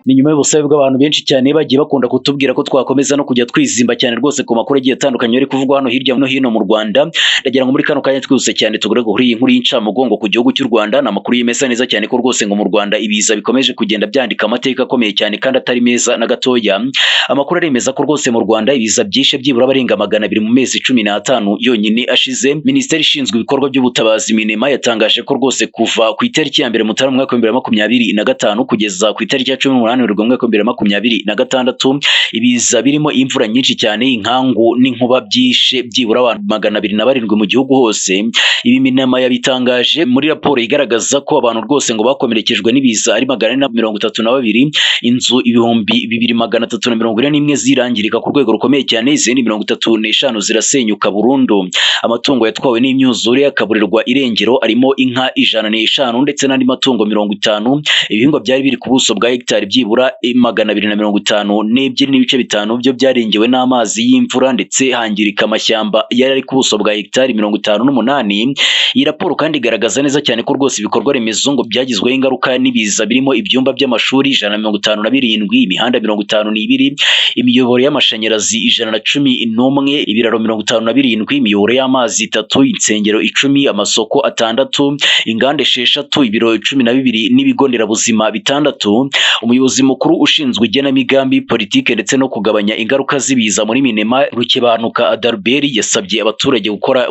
Ni nyuma y'ubusabe bw'abantu benshi cyane bagiye bakunda kutubwira ko twakomeza no kujya twizimba cyane rwose ku makuru agiye atandukanye ari kuvugwa hano hirya no hino mu Rwanda. Ndagira ngo muri kano kanya twihuse cyane tugure kuri iyi nkuru y'incamugongo ku gihugu cy'u Rwanda. Ni amakuru yemeza neza cyane ko rwose ngo mu Rwanda ibiza bikomeje kugenda byandika amateka akomeye cyane kandi atari meza na gatoya. Amakuru aremeza ko rwose mu Rwanda ibiza byishe byibura barenga 200 mu mezi 15 yonyine ashize. Minisiteri ishinzwe ibikorwa by'ubutabazi Minema yatangaje ko rwose kuva ku itariki ya mbere Mutarama mu mwaka wa 2025 kugeza ku itariki ya 18 Werurwe mu mwaka wa 2026 ibiza birimo imvura nyinshi cyane, inkangu n'inkuba byishe byibura abantu 207 mu gihugu hose. Ibi Minema yabitangaje muri raporo igaragaza ko abantu rwose ngo bakomerekejwe n'ibiza ari 432, inzu 2341 zirangirika ku rwego rukomeye cyane, izindi 35 zirasenyuka burundu. Amatungo yatwawe n'imyuzure akaburirwa irengero arimo inka 105 ndetse n'andi matungo 50. Ibihingwa byari biri ku buso bwa hegitari byibura 250 n'ebyiri n'ibice bitanu byo byarengewe n'amazi y'imvura, ndetse hangirika amashyamba yari ari ku buso bwa hegitari 58. Iyi raporo kandi igaragaza neza cyane ko rwose ibikorwa remezo ngo byagizweho ingaruka n'ibiza birimo ibyumba by'amashuri 157, imihanda 52, imiyoboro y'amashanyarazi 111, ibiraro 57, imiyoboro y'amazi 3, insengero 10, amasoko 6, inganda 6, ibiro 12 n'ibigo nderabuzima 6. Umuyobozi mukuru ushinzwe igenamigambi, politike ndetse no kugabanya ingaruka z'ibiza muri Minema, Rukebanuka Adalbert, yasabye abaturage gukora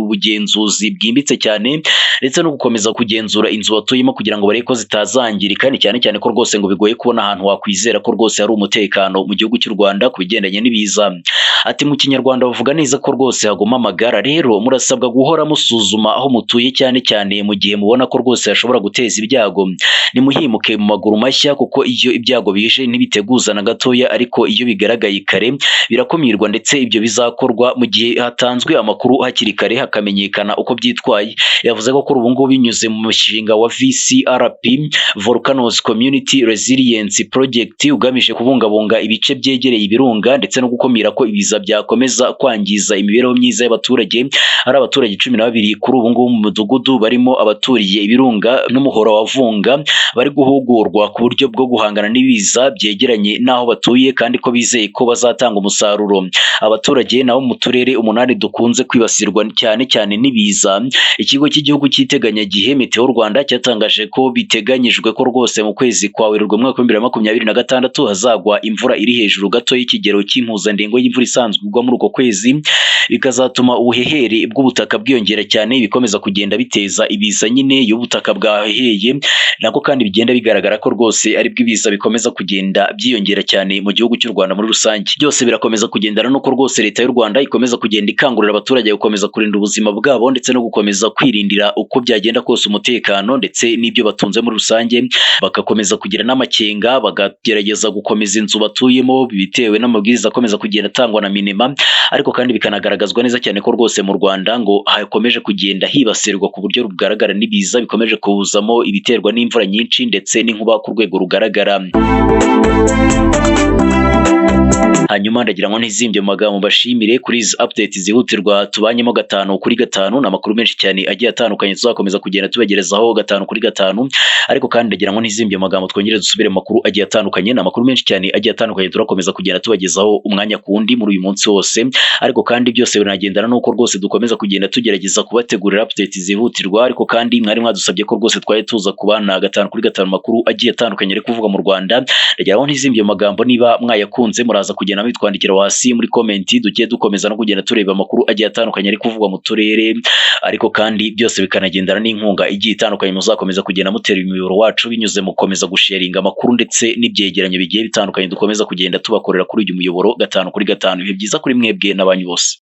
ubugenzuzi bwimbitse cyane ndetse no gukomeza kugenzura inzu batuyemo kugira ngo barebe ko zitazangirika, cyane cyane ko rwose ngo bigoye kubona ahantu wakwizera ko rwose hari umutekano mu gihugu cy'u Rwanda ku bigendanye n'ibiza. Ati mu Kinyarwanda bavuga neza ko rwose haguma amagara, rero murasabwa guhora musuzuma aho mutuye cyane cyane mu gihe mubona ko rwose hashobora guteza ibyago. Nimuhimuke mu maguru mashya, kuko iyo ibyago bije ntibiteguza na gatoya, ariko iyo bigaragaye kare birakumirwa ndetse ibyo bizakorwa mu gihe hatanzwe amakuru hakiri kare hakamenyekana uko byitwaye. Yavuze ko kuri ubu ngubu binyuze mu mushinga wa VCRP, Volcanoes Community Resilience Project, ugamije kubungabunga ibice byegereye ibirunga ndetse no gukumira ko ibiza byakomeza kwangiza imibereho myiza y'abaturage. Hari abaturage 12 kuri ubu ngubu mu mudugudu barimo abaturiye ibirunga n'umuhora wa Vunga bari guhugurwa ku buryo bwo guhangana n'ibiza byegeranye n'aho batuye, kandi ko bizeye ko bazatanga umusaruro. Abaturage nabo mu turere 8 dukunze kwibasirwa cyane cyane n'ibiza, ikigo cy'igihugu cy'iteganyagihe Meteo Rwanda cyatangaje ko biteganyijwe ko rwose mu kwezi kwa Werurwe mu mwaka wa 2026 hazagwa imvura iri hejuru gato y'ikigero cy'impuzandengo y'imvura isanzwe igwa muri uko kwezi, bikazatuma ubuhehere bw'ubutaka bwiyongera cyane, bikomeza kugenda biteza ibiza nyine y'ubutaka bwaheheye, nako kandi bigenda bigaragara ko rwose ari bw'ibiza bikomeza kugenda byiyongera cyane mu gihugu cy'u Rwanda muri rusange. Byose birakomeza kugendana nuko rwose leta y'u Rwanda ikomeza kugenda ikangurira abaturage gukomeza kurinda ubuzima bwabo ndetse no gukomeza kwirindira uko byagenda kose umutekano ndetse n'ibyo batunze muri rusange, bagakomeza kugira n'amakenga, bagagerageza gukomeza inzu batuyemo bitewe n'amabwiriza akomeza kugenda atangwa na Minema. Ariko kandi bikanagaragazwa neza cyane ko rwose mu Rwanda ngo hakomeje kugenda hibasirwa ku buryo bugaragara n'ibiza bikomeje kuzamo ibiterwa n'imvura nyinshi ndetse n'inkuba ku rwego rugaragara. Hanyuma ndagira ngo ntizimbye mu magambo bashimire kuri izi update zihutirwa tubanyemo 5 kuri 5, n'amakuru menshi cyane agiye atandukanye tuzakomeza kugenda tubagerezaho 5 kuri 5. Ariko kandi ndagira ngo ntizimbye mu magambo twongere dusubire mu makuru agiye atandukanye, n'amakuru menshi cyane agiye atandukanye turakomeza kugenda tubagezaho umwanya kundi muri uyu munsi wose. Ariko kandi byose binagendana nuko rwose dukomeza kugenda tugerageza kubategurira update zihutirwa. Ariko kandi mwari mwadusabye ko rwose twaye tuza kubana 5 kuri 5 makuru agiye atandukanye ari kuvuga mu Rwanda. Ndagira ngo ntizimbye mu magambo, niba mwayakunze muraza kugenda bitwandikira hasi muri comment, dugiye dukomeza no kugenda tureba amakuru agiye atandukanye ari kuvugwa mu turere. Ariko kandi byose bikanagendana n'inkunga igiye itandukanye muzakomeza kugenda mutera imiyoboro wacu binyuze mu gukomeza gusharinga amakuru ndetse n'ibyegeranyo bigiye bitandukanye dukomeza kugenda tubakorera kuri uyu muyoboro 5 kuri 5. Ibihe byiza kuri mwebwe n'abanyu bose.